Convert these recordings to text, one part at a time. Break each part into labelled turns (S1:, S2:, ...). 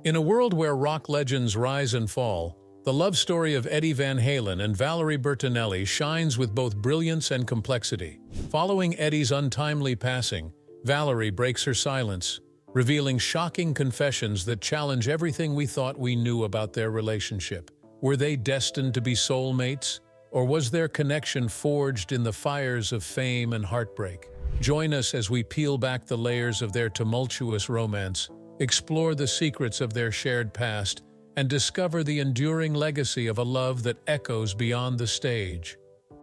S1: In a world where rock legends rise and fall, the love story of Eddie Van Halen and Valerie Bertinelli shines with both brilliance and complexity. Following Eddie's untimely passing, Valerie breaks her silence, revealing shocking confessions that challenge everything we thought we knew about their relationship. Were they destined to be soulmates, or was their connection forged in the fires of fame and heartbreak? Join us as we peel back the layers of their tumultuous romance, explore the secrets of their shared past, and discover the enduring legacy of a love that echoes beyond the stage.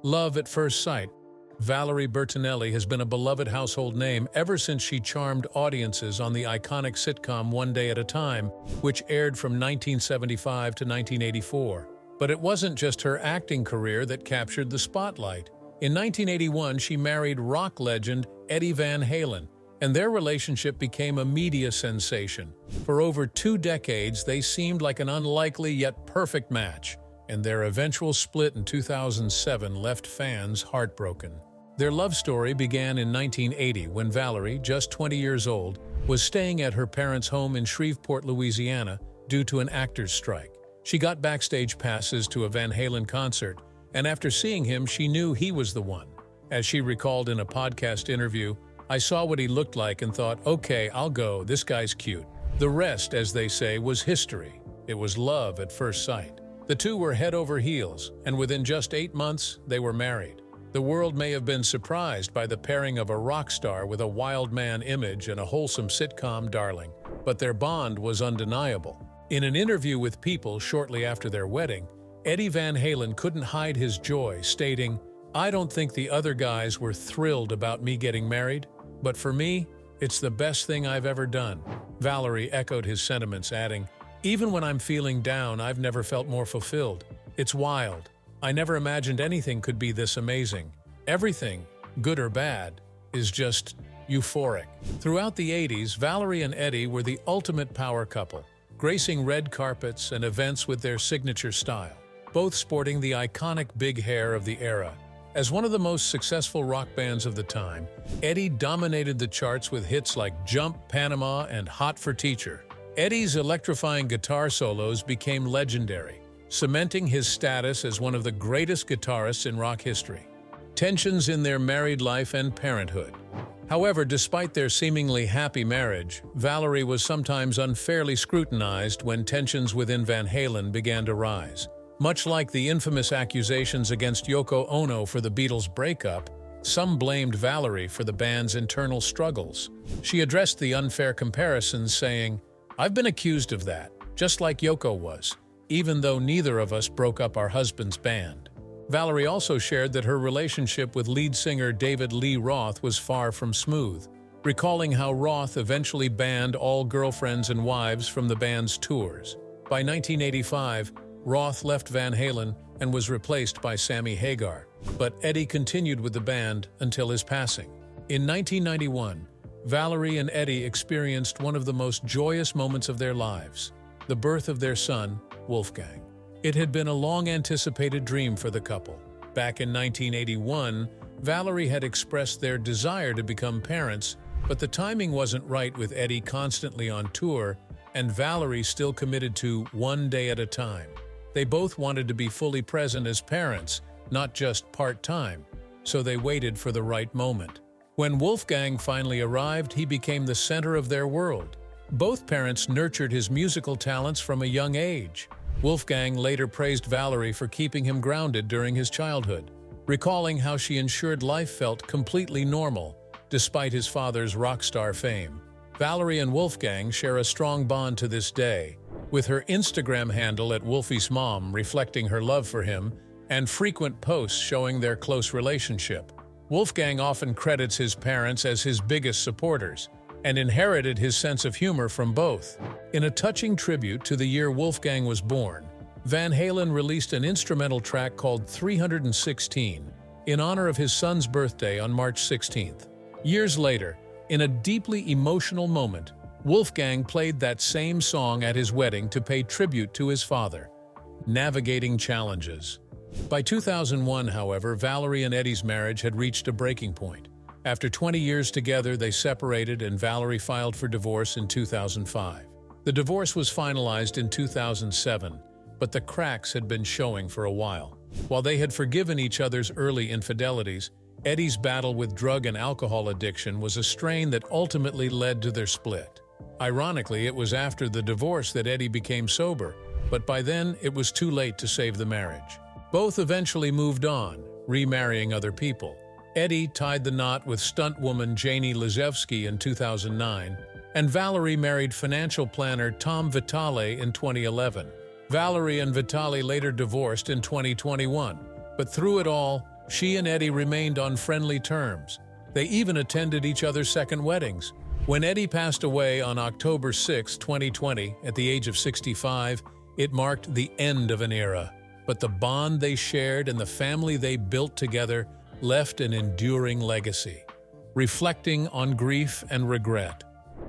S1: Love at first sight. Valerie Bertinelli has been a beloved household name ever since she charmed audiences on the iconic sitcom One Day at a Time, which aired from 1975 to 1984. But it wasn't just her acting career that captured the spotlight. In 1981, she married rock legend Eddie Van Halen, and their relationship became a media sensation. For over 2 decades, they seemed like an unlikely yet perfect match, and their eventual split in 2007 left fans heartbroken. Their love story began in 1980 when Valerie, just 20 years old, was staying at her parents' home in Shreveport, Louisiana, due to an actor's strike. She got backstage passes to a Van Halen concert, and after seeing him, she knew he was the one. As she recalled in a podcast interview, "I saw what he looked like and thought, okay, I'll go, this guy's cute." The rest, as they say, was history. It was love at first sight. The two were head over heels, and within just 8 months, they were married. The world may have been surprised by the pairing of a rock star with a wild man image and a wholesome sitcom darling, but their bond was undeniable. In an interview with People shortly after their wedding, Eddie Van Halen couldn't hide his joy, stating, "I don't think the other guys were thrilled about me getting married, but for me, it's the best thing I've ever done." Valerie echoed his sentiments, adding, "Even when I'm feeling down, I've never felt more fulfilled. It's wild. I never imagined anything could be this amazing. Everything, good or bad, is just euphoric." Throughout the 80s, Valerie and Eddie were the ultimate power couple, gracing red carpets and events with their signature style, both sporting the iconic big hair of the era. As one of the most successful rock bands of the time, Eddie dominated the charts with hits like Jump, Panama, and Hot for Teacher. Eddie's electrifying guitar solos became legendary, cementing his status as one of the greatest guitarists in rock history. Tensions in their married life and parenthood. However, despite their seemingly happy marriage, Valerie was sometimes unfairly scrutinized when tensions within Van Halen began to rise. Much like the infamous accusations against Yoko Ono for the Beatles' breakup, some blamed Valerie for the band's internal struggles. She addressed the unfair comparisons, saying, "I've been accused of that, just like Yoko was, even though neither of us broke up our husband's band." Valerie also shared that her relationship with lead singer David Lee Roth was far from smooth, recalling how Roth eventually banned all girlfriends and wives from the band's tours. By 1985, Roth left Van Halen and was replaced by Sammy Hagar, but Eddie continued with the band until his passing. In 1991, Valerie and Eddie experienced one of the most joyous moments of their lives, the birth of their son, Wolfgang. It had been a long-anticipated dream for the couple. Back in 1981, Valerie had expressed their desire to become parents, but the timing wasn't right with Eddie constantly on tour and Valerie still committed to One Day at a Time. They both wanted to be fully present as parents, not just part-time, so they waited for the right moment. When Wolfgang finally arrived, he became the center of their world. Both parents nurtured his musical talents from a young age. Wolfgang later praised Valerie for keeping him grounded during his childhood, recalling how she ensured life felt completely normal, despite his father's rock star fame. Valerie and Wolfgang share a strong bond to this day, with her Instagram handle at Wolfie's Mom reflecting her love for him, and frequent posts showing their close relationship. Wolfgang often credits his parents as his biggest supporters, and inherited his sense of humor from both. In a touching tribute to the year Wolfgang was born, Van Halen released an instrumental track called 316 in honor of his son's birthday on March 16th. Years later, in a deeply emotional moment, Wolfgang played that same song at his wedding to pay tribute to his father. Navigating challenges. By 2001, however, Valerie and Eddie's marriage had reached a breaking point. After 20 years together, they separated and Valerie filed for divorce in 2005. The divorce was finalized in 2007, but the cracks had been showing for a while. While they had forgiven each other's early infidelities, Eddie's battle with drug and alcohol addiction was a strain that ultimately led to their split. Ironically, it was after the divorce that Eddie became sober, but by then it was too late to save the marriage. Both eventually moved on, remarrying other people. Eddie tied the knot with stunt woman Janie Lizevsky in 2009, and Valerie married financial planner Tom Vitale in 2011. Valerie and Vitale later divorced in 2021, but through it all, she and Eddie remained on friendly terms. They even attended each other's second weddings. When Eddie passed away on October 6, 2020, at the age of 65, it marked the end of an era. But the bond they shared and the family they built together left an enduring legacy. Reflecting on grief and regret.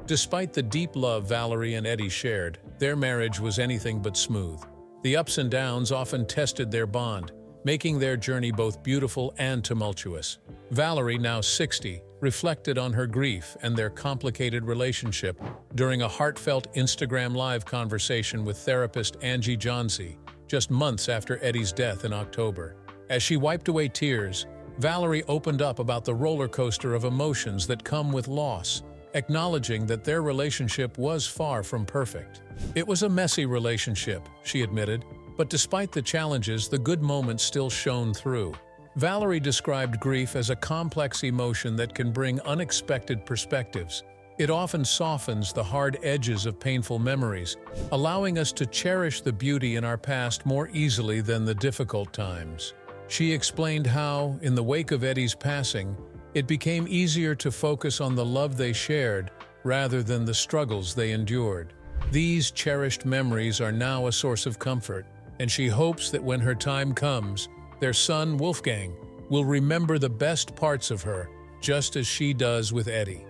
S1: Despite the deep love Valerie and Eddie shared, their marriage was anything but smooth. The ups and downs often tested their bond, making their journey both beautiful and tumultuous. Valerie, now 60, reflected on her grief and their complicated relationship during a heartfelt Instagram Live conversation with therapist Angie Johnsey, just months after Eddie's death in October. As she wiped away tears, Valerie opened up about the roller coaster of emotions that come with loss, acknowledging that their relationship was far from perfect. It was a messy relationship, she admitted, but despite the challenges, the good moments still shone through. Valerie described grief as a complex emotion that can bring unexpected perspectives. It often softens the hard edges of painful memories, allowing us to cherish the beauty in our past more easily than the difficult times. She explained how, in the wake of Eddie's passing, it became easier to focus on the love they shared rather than the struggles they endured. These cherished memories are now a source of comfort, and she hopes that when her time comes, their son, Wolfgang, will remember the best parts of her, just as she does with Eddie.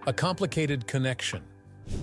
S1: A complicated connection.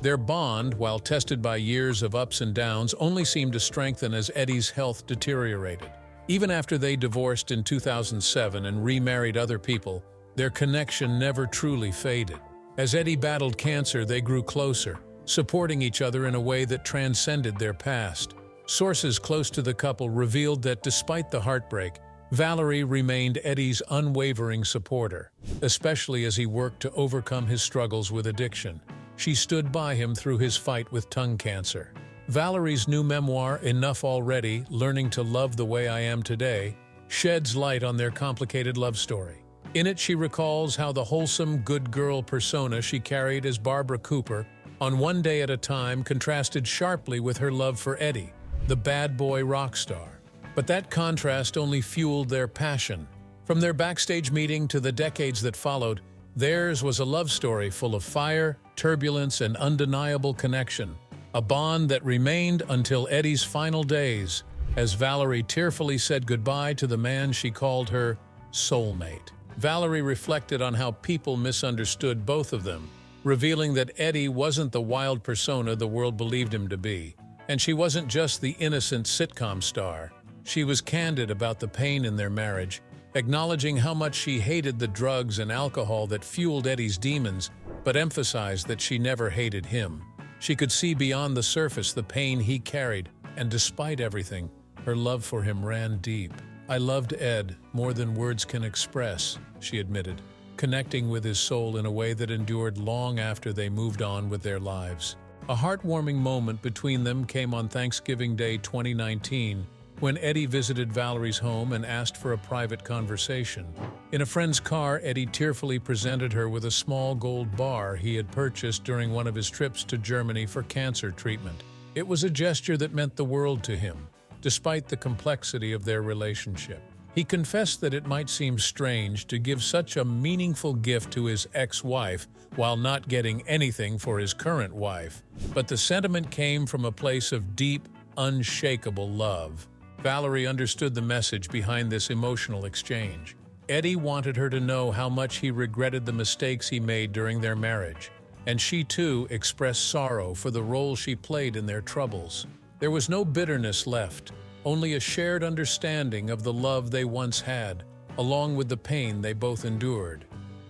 S1: Their bond, while tested by years of ups and downs, only seemed to strengthen as Eddie's health deteriorated. Even after they divorced in 2007 and remarried other people, their connection never truly faded. As Eddie battled cancer, they grew closer, supporting each other in a way that transcended their past. Sources close to the couple revealed that despite the heartbreak, Valerie remained Eddie's unwavering supporter, especially as he worked to overcome his struggles with addiction. She stood by him through his fight with tongue cancer. Valerie's new memoir, Enough Already, Learning to Love the Way I Am Today, sheds light on their complicated love story. In it, she recalls how the wholesome, good girl persona she carried as Barbara Cooper on One Day at a Time contrasted sharply with her love for Eddie, the bad boy rock star. But that contrast only fueled their passion. From their backstage meeting to the decades that followed, theirs was a love story full of fire, turbulence, and undeniable connection. A bond that remained until Eddie's final days, as Valerie tearfully said goodbye to the man she called her soulmate. Valerie reflected on how people misunderstood both of them, revealing that Eddie wasn't the wild persona the world believed him to be. And she wasn't just the innocent sitcom star. She was candid about the pain in their marriage, acknowledging how much she hated the drugs and alcohol that fueled Eddie's demons, but emphasized that she never hated him. She could see beyond the surface the pain he carried, and despite everything, her love for him ran deep. "I loved Ed more than words can express," she admitted, connecting with his soul in a way that endured long after they moved on with their lives. A heartwarming moment between them came on Thanksgiving Day 2019, when Eddie visited Valerie's home and asked for a private conversation. In a friend's car, Eddie tearfully presented her with a small gold bar he had purchased during one of his trips to Germany for cancer treatment. It was a gesture that meant the world to him, despite the complexity of their relationship. He confessed that it might seem strange to give such a meaningful gift to his ex-wife while not getting anything for his current wife, but the sentiment came from a place of deep, unshakable love. Valerie understood the message behind this emotional exchange. Eddie wanted her to know how much he regretted the mistakes he made during their marriage, and she too expressed sorrow for the role she played in their troubles. There was no bitterness left, only a shared understanding of the love they once had, along with the pain they both endured.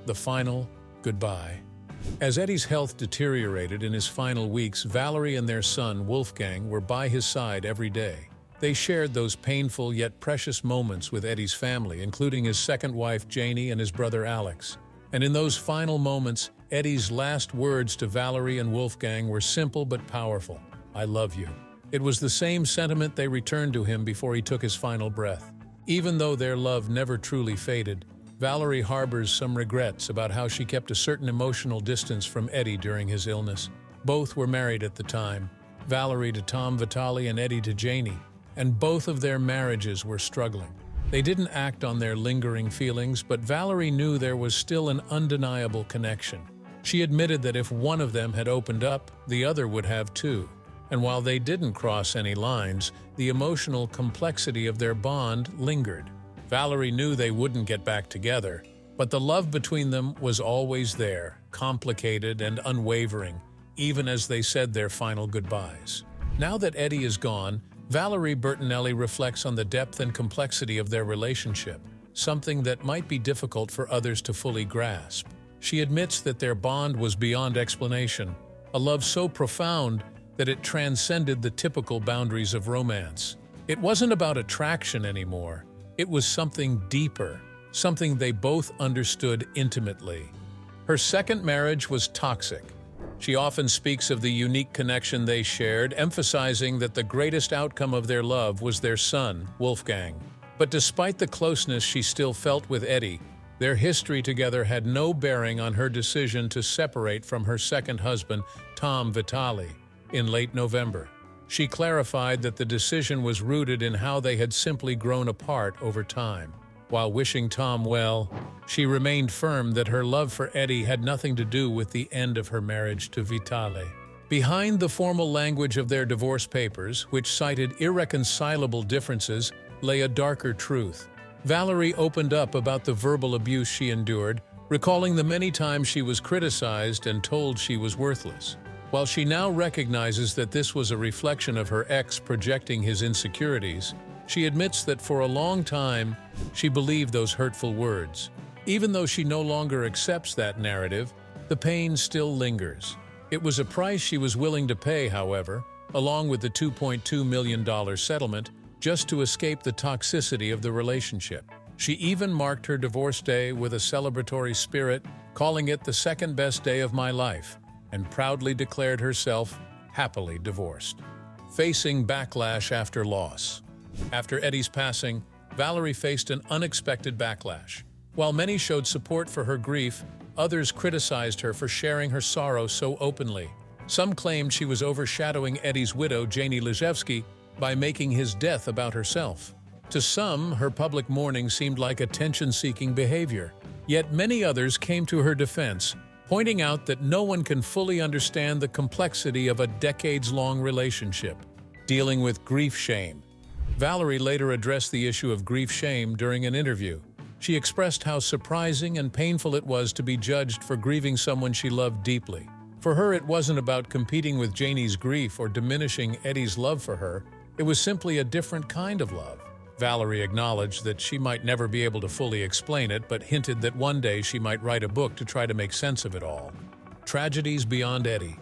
S1: The final goodbye. As Eddie's health deteriorated in his final weeks, Valerie and their son, Wolfgang, were by his side every day. They shared those painful yet precious moments with Eddie's family, including his second wife, Janie, and his brother, Alex. And in those final moments, Eddie's last words to Valerie and Wolfgang were simple but powerful. "I love you." It was the same sentiment they returned to him before he took his final breath. Even though their love never truly faded, Valerie harbors some regrets about how she kept a certain emotional distance from Eddie during his illness. Both were married at the time, Valerie to Tom Vitale and Eddie to Janie, and both of their marriages were struggling. They didn't act on their lingering feelings, but Valerie knew there was still an undeniable connection. She admitted that if one of them had opened up, the other would have too. And while they didn't cross any lines, the emotional complexity of their bond lingered. Valerie knew they wouldn't get back together, but the love between them was always there, complicated and unwavering, even as they said their final goodbyes. Now that Eddie is gone, Valerie Bertinelli reflects on the depth and complexity of their relationship, something that might be difficult for others to fully grasp. She admits that their bond was beyond explanation, a love so profound that it transcended the typical boundaries of romance. It wasn't about attraction anymore. It was something deeper, something they both understood intimately. Her second marriage was toxic. She often speaks of the unique connection they shared, emphasizing that the greatest outcome of their love was their son, Wolfgang. But despite the closeness she still felt with Eddie, their history together had no bearing on her decision to separate from her second husband, Tom Vitale, in late November. She clarified that the decision was rooted in how they had simply grown apart over time. While wishing Tom well, she remained firm that her love for Eddie had nothing to do with the end of her marriage to Vitale. Behind the formal language of their divorce papers, which cited irreconcilable differences, lay a darker truth. Valerie opened up about the verbal abuse she endured, recalling the many times she was criticized and told she was worthless. While she now recognizes that this was a reflection of her ex projecting his insecurities, she admits that for a long time, she believed those hurtful words. Even though she no longer accepts that narrative, the pain still lingers. It was a price she was willing to pay, however, along with the $2.2 million settlement, just to escape the toxicity of the relationship. She even marked her divorce day with a celebratory spirit, calling it the second best day of my life, and proudly declared herself happily divorced. Facing backlash after loss. After Eddie's passing, Valerie faced an unexpected backlash. While many showed support for her grief, others criticized her for sharing her sorrow so openly. Some claimed she was overshadowing Eddie's widow, Janie Lizewski, by making his death about herself. To some, her public mourning seemed like attention-seeking behavior. Yet many others came to her defense, pointing out that no one can fully understand the complexity of a decades-long relationship. Dealing with grief-shame. Valerie later addressed the issue of grief-shame during an interview. She expressed how surprising and painful it was to be judged for grieving someone she loved deeply. For her, it wasn't about competing with Janie's grief or diminishing Eddie's love for her. It was simply a different kind of love. Valerie acknowledged that she might never be able to fully explain it, but hinted that one day she might write a book to try to make sense of it all. Tragedies beyond Eddie.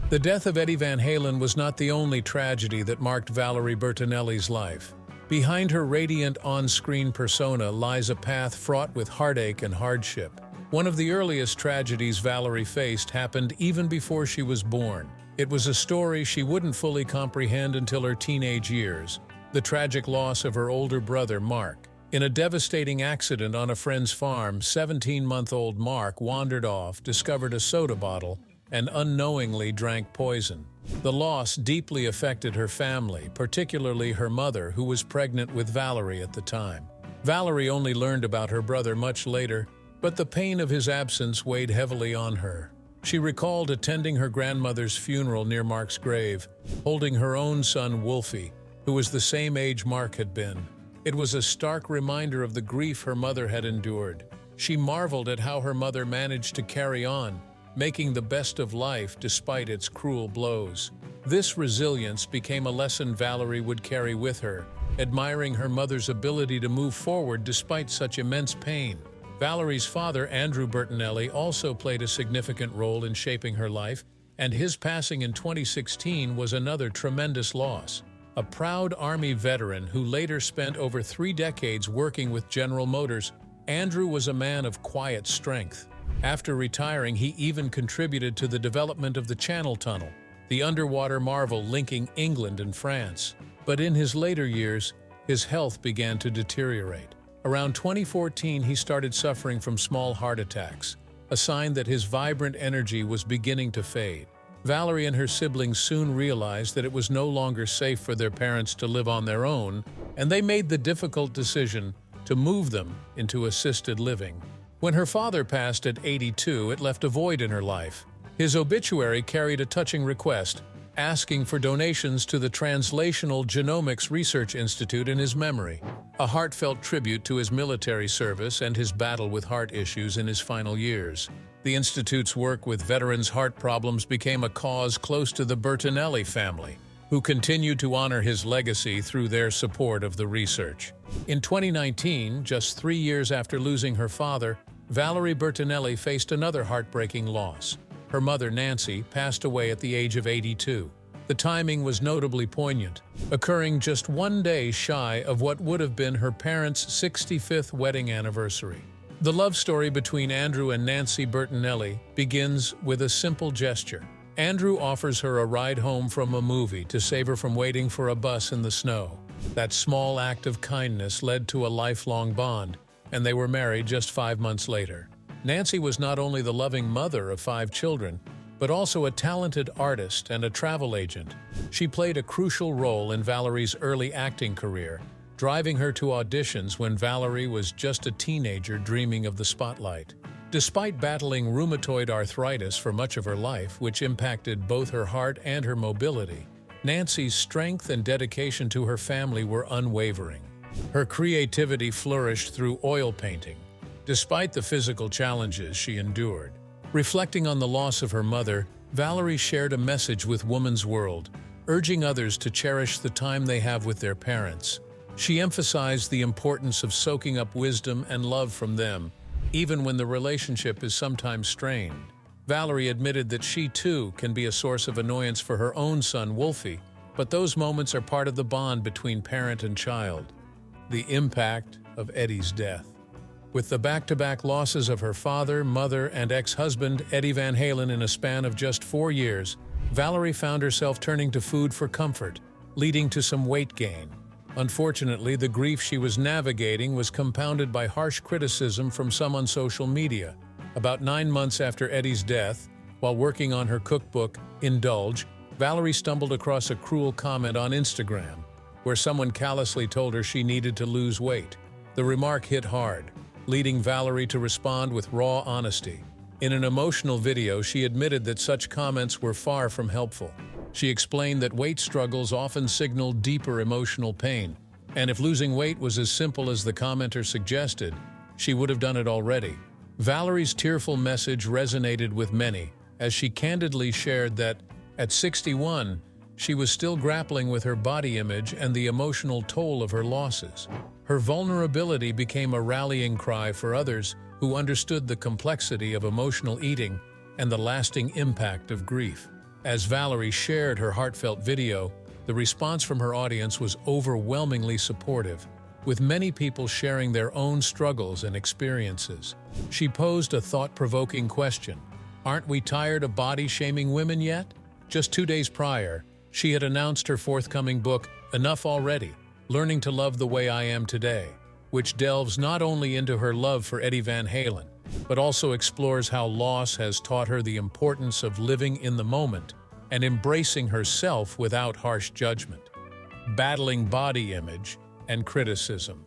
S1: The death of Eddie Van Halen was not the only tragedy that marked Valerie Bertinelli's life. Behind her radiant on-screen persona lies a path fraught with heartache and hardship. One of the earliest tragedies Valerie faced happened even before she was born. It was a story she wouldn't fully comprehend until her teenage years, the tragic loss of her older brother, Mark. In a devastating accident on a friend's farm, 17-month-old Mark wandered off, discovered a soda bottle, and unknowingly drank poison. The loss deeply affected her family, particularly her mother, who was pregnant with Valerie at the time. Valerie only learned about her brother much later, but the pain of his absence weighed heavily on her. She recalled attending her grandmother's funeral near Mark's grave, holding her own son Wolfie, who was the same age Mark had been. It was a stark reminder of the grief her mother had endured. She marveled at how her mother managed to carry on, making the best of life despite its cruel blows. This resilience became a lesson Valerie would carry with her, admiring her mother's ability to move forward despite such immense pain. Valerie's father, Andrew Bertinelli, also played a significant role in shaping her life, and his passing in 2016 was another tremendous loss. A proud Army veteran who later spent over 3 decades working with General Motors, Andrew was a man of quiet strength. After retiring, he even contributed to the development of the Channel Tunnel, the underwater marvel linking England and France. But in his later years, his health began to deteriorate. Around 2014, he started suffering from small heart attacks, a sign that his vibrant energy was beginning to fade. Valerie and her siblings soon realized that it was no longer safe for their parents to live on their own, and they made the difficult decision to move them into assisted living. When her father passed at 82, it left a void in her life. His obituary carried a touching request, asking for donations to the Translational Genomics Research Institute in his memory, a heartfelt tribute to his military service and his battle with heart issues in his final years. The Institute's work with veterans' heart problems became a cause close to the Bertinelli family, who continued to honor his legacy through their support of the research. In 2019, just 3 years after losing her father, Valerie Bertinelli faced another heartbreaking loss. Her mother, Nancy, passed away at the age of 82. The timing was notably poignant, occurring just 1 day shy of what would have been her parents' 65th wedding anniversary. The love story between Andrew and Nancy Bertinelli begins with a simple gesture. Andrew offers her a ride home from a movie to save her from waiting for a bus in the snow. That small act of kindness led to a lifelong bond, and they were married just 5 months later. Nancy was not only the loving mother of 5 children, but also a talented artist and a travel agent. She played a crucial role in Valerie's early acting career, driving her to auditions when Valerie was just a teenager dreaming of the spotlight. Despite battling rheumatoid arthritis for much of her life, which impacted both her heart and her mobility, Nancy's strength and dedication to her family were unwavering. Her creativity flourished through oil painting, despite the physical challenges she endured. Reflecting on the loss of her mother, Valerie shared a message with Woman's World, urging others to cherish the time they have with their parents. She emphasized the importance of soaking up wisdom and love from them, even when the relationship is sometimes strained. Valerie admitted that she too can be a source of annoyance for her own son, Wolfie, but those moments are part of the bond between parent and child. The impact of Eddie's death. With the back-to-back losses of her father, mother, and ex-husband, Eddie Van Halen, in a span of just 4 years, Valerie found herself turning to food for comfort, leading to some weight gain. Unfortunately, the grief she was navigating was compounded by harsh criticism from some on social media. About 9 months after Eddie's death, while working on her cookbook, Indulge, Valerie stumbled across a cruel comment on Instagram, where someone callously told her she needed to lose weight. The remark hit hard, leading Valerie to respond with raw honesty. In an emotional video, she admitted that such comments were far from helpful. She explained that weight struggles often signal deeper emotional pain, and if losing weight was as simple as the commenter suggested, she would have done it already. Valerie's tearful message resonated with many, as she candidly shared that, at 61, she was still grappling with her body image and the emotional toll of her losses. Her vulnerability became a rallying cry for others who understood the complexity of emotional eating and the lasting impact of grief. As Valerie shared her heartfelt video, the response from her audience was overwhelmingly supportive, with many people sharing their own struggles and experiences. She posed a thought-provoking question: "Aren't we tired of body-shaming women yet?" Just 2 days prior, she had announced her forthcoming book, Enough Already: Learning to Love the Way I Am Today, which delves not only into her love for Eddie Van Halen, but also explores how loss has taught her the importance of living in the moment and embracing herself without harsh judgment, battling body image and criticism.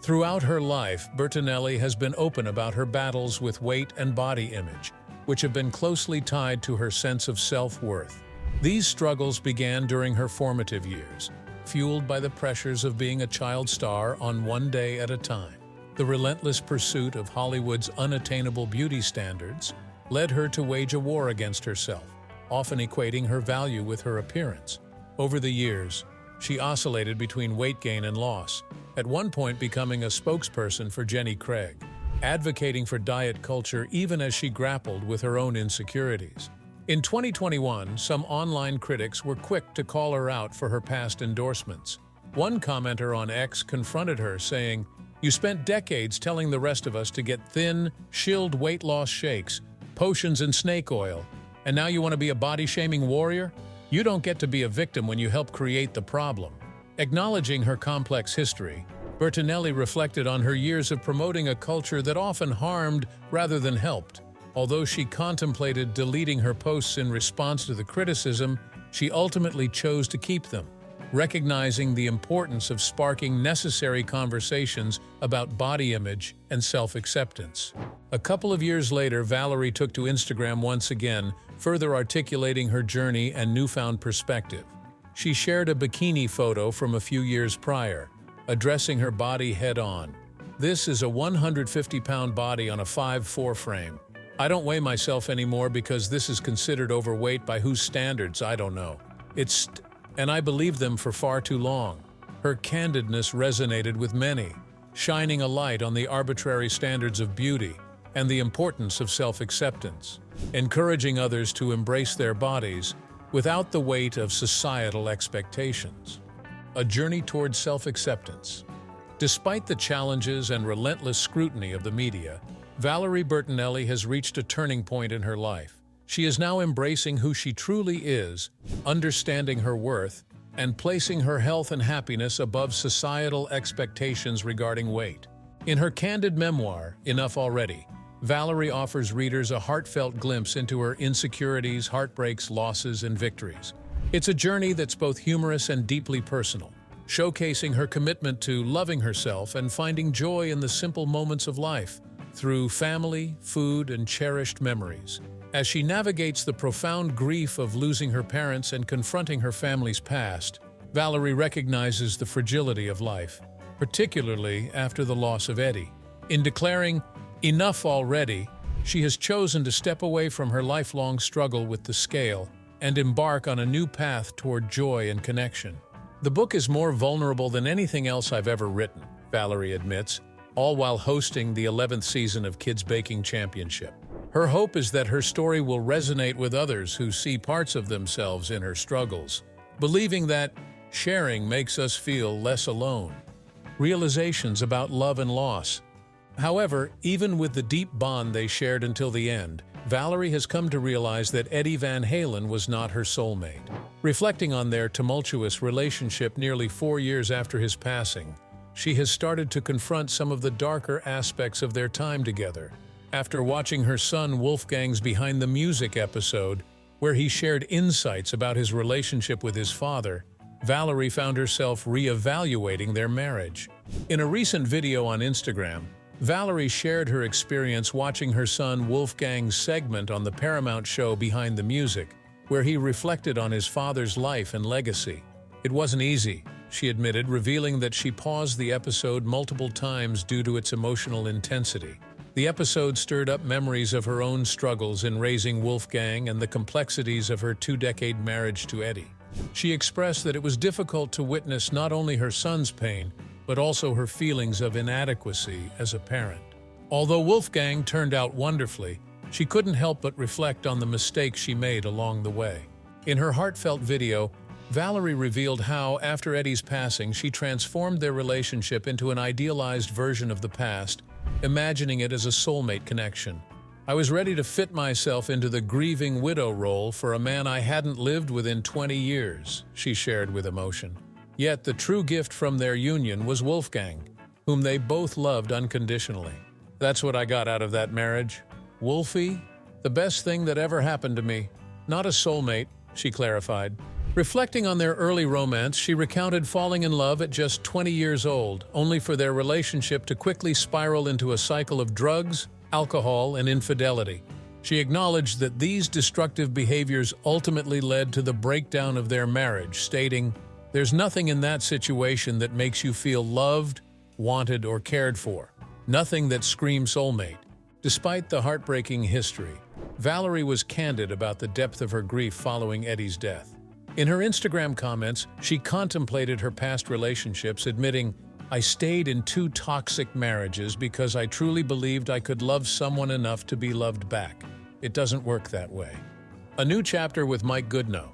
S1: Throughout her life, Bertinelli has been open about her battles with weight and body image, which have been closely tied to her sense of self-worth. These struggles began during her formative years, fueled by the pressures of being a child star on one day at a time. The relentless pursuit of Hollywood's unattainable beauty standards led her to wage a war against herself, often equating her value with her appearance. Over the years, she oscillated between weight gain and loss, at one point becoming a spokesperson for Jenny Craig. advocating for diet culture even as she grappled with her own insecurities. In 2021, some online critics were quick to call her out for her past endorsements. One commenter on X confronted her, saying, "You spent decades telling the rest of us to get thin, shilled weight loss shakes, potions and snake oil, and now you want to be a body-shaming warrior? You don't get to be a victim when you help create the problem." Acknowledging her complex history, Bertinelli reflected on her years of promoting a culture that often harmed rather than helped. Although she contemplated deleting her posts in response to the criticism, she ultimately chose to keep them, recognizing the importance of sparking necessary conversations about body image and self-acceptance. A couple of years later, Valerie took to Instagram once again, further articulating her journey and newfound perspective. She shared a bikini photo from a few years prior, addressing her body head-on. "This is a 150-pound body on a 5'4" frame. I don't weigh myself anymore because this is considered overweight by whose standards, I don't know. And I believed them for far too long." Her candidness resonated with many, shining a light on the arbitrary standards of beauty and the importance of self-acceptance, encouraging others to embrace their bodies without the weight of societal expectations. A journey towards self-acceptance. Despite the challenges and relentless scrutiny of the media, Valerie Bertinelli has reached a turning point in her life. She is now embracing who she truly is, understanding her worth, and placing her health and happiness above societal expectations regarding weight. In her candid memoir, Enough Already, Valerie offers readers a heartfelt glimpse into her insecurities, heartbreaks, losses, and victories. It's a journey that's both humorous and deeply personal, showcasing her commitment to loving herself and finding joy in the simple moments of life, through family, food, and cherished memories. As she navigates the profound grief of losing her parents and confronting her family's past, Valerie recognizes the fragility of life, particularly after the loss of Eddie. In declaring, "Enough already," she has chosen to step away from her lifelong struggle with the scale and embark on a new path toward joy and connection. "The book is more vulnerable than anything else I've ever written," Valerie admits, all while hosting the 11th season of Kids Baking Championship. Her hope is that her story will resonate with others who see parts of themselves in her struggles, believing that sharing makes us feel less alone. Realizations about love and loss. However, even with the deep bond they shared until the end, Valerie has come to realize that Eddie Van Halen was not her soulmate. Reflecting on their tumultuous relationship nearly 4 years after his passing, she has started to confront some of the darker aspects of their time together. After watching her son Wolfgang's Behind the Music episode, where he shared insights about his relationship with his father, Valerie found herself re-evaluating their marriage. In a recent video on Instagram, Valerie shared her experience watching her son Wolfgang's segment on the Paramount show Behind the Music, where he reflected on his father's life and legacy. "It wasn't easy," she admitted, revealing that she paused the episode multiple times due to its emotional intensity. The episode stirred up memories of her own struggles in raising Wolfgang and the complexities of her 2-decade marriage to Eddie. She expressed that it was difficult to witness not only her son's pain, but also her feelings of inadequacy as a parent. Although Wolfgang turned out wonderfully, she couldn't help but reflect on the mistakes she made along the way. In her heartfelt video, Valerie revealed how, after Eddie's passing, she transformed their relationship into an idealized version of the past, imagining it as a soulmate connection. "I was ready to fit myself into the grieving widow role for a man I hadn't lived with in 20 years, she shared with emotion. Yet the true gift from their union was Wolfgang, whom they both loved unconditionally. "That's what I got out of that marriage. Wolfie, the best thing that ever happened to me. Not a soulmate," she clarified. Reflecting on their early romance, she recounted falling in love at just 20 years old, only for their relationship to quickly spiral into a cycle of drugs, alcohol, and infidelity. She acknowledged that these destructive behaviors ultimately led to the breakdown of their marriage, stating, "There's nothing in that situation that makes you feel loved, wanted, or cared for. Nothing that screams soulmate." Despite the heartbreaking history, Valerie was candid about the depth of her grief following Eddie's death. In her Instagram comments, she contemplated her past relationships, admitting, I stayed in 2 toxic marriages because I truly believed I could love someone enough to be loved back. It doesn't work that way. A new chapter with Mike Goodenough.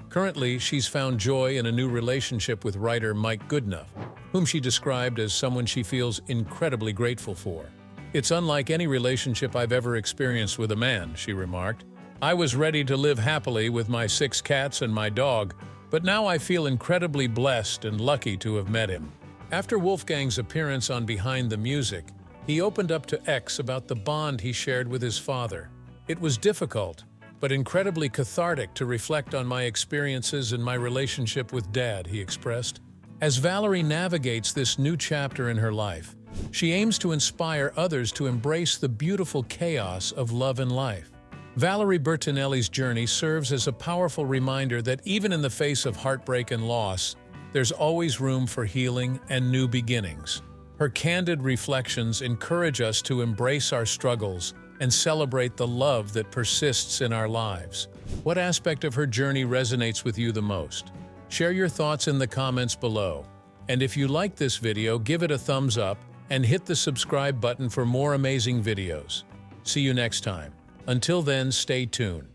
S1: Currently, she's found joy in a new relationship with writer Mike Goodenough, whom she described as someone she feels incredibly grateful for. "It's unlike any relationship I've ever experienced with a man," she remarked. "I was ready to live happily with my 6 cats and my dog, but now I feel incredibly blessed and lucky to have met him." After Wolfgang's appearance on Behind the Music, he opened up to X about the bond he shared with his father. "It was difficult, but incredibly cathartic to reflect on my experiences and my relationship with Dad," he expressed. As Valerie navigates this new chapter in her life, she aims to inspire others to embrace the beautiful chaos of love and life. Valerie Bertinelli's journey serves as a powerful reminder that even in the face of heartbreak and loss, there's always room for healing and new beginnings. Her candid reflections encourage us to embrace our struggles and celebrate the love that persists in our lives. What aspect of her journey resonates with you the most? Share your thoughts in the comments below. And if you like this video, give it a thumbs up and hit the subscribe button for more amazing videos. See you next time. Until then, stay tuned.